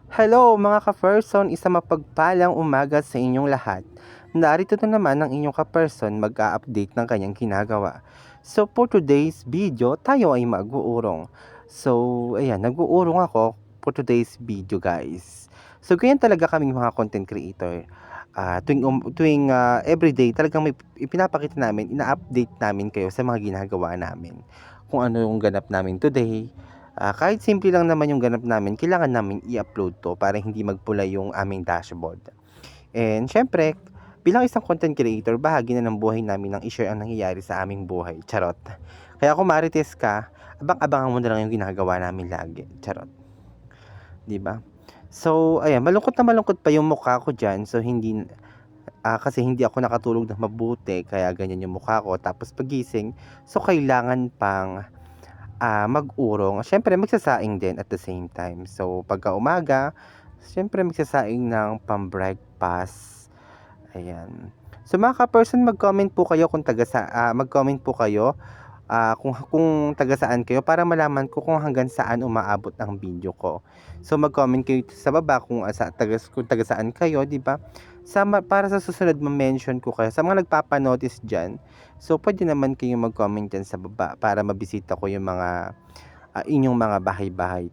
Hello mga ka-person, isang mapagpalang umaga sa inyong lahat. Narito na naman ang inyong ka-person mag-a-update ng kanyang ginagawa. So for today's video, tayo ay mag-uurong. So ayan, nag-uurong ako for today's video guys. So ganyan talaga kaming mga content creator. Tuwing everyday talagang may ipinapakita namin, ina-update namin kayo sa mga ginagawa namin. Kung ano yung ganap namin today, kahit simple lang naman yung ganap namin, kailangan namin i-upload 'to para hindi magpula yung aming dashboard. And siyempre, bilang isang content creator, bahagi na ng buhay namin ng i-share ang nangyayari sa aming buhay, charot. Kaya kung marites ka, abang-abangan mo na lang yung ginagawa namin lagi, charot, 'di ba? So, ayan, malungkot pa yung mukha ko diyan. So, kasi hindi ako nakatulog ng mabuti kaya ganyan yung mukha ko. Tapos paggising, so kailangan pang mag-urong, siyempre magsasaing din at the same time. So, pagka-umaga, siyempre magsasaing ng pam-breakfast, ayan. So, mga ka-person, mag-comment po kayo, kung taga saan kayo para malaman ko kung hanggang saan umaabot ang video ko. So, mag-comment kayo sa baba kung taga saan kayo, 'di ba? Para sa susunod ma-mention ko kayo. Sa mga nagpapa-notice diyan, so puwede naman kayong mag-comment diyan sa baba para mabisita ko yung mga inyong mga bahay-bahay.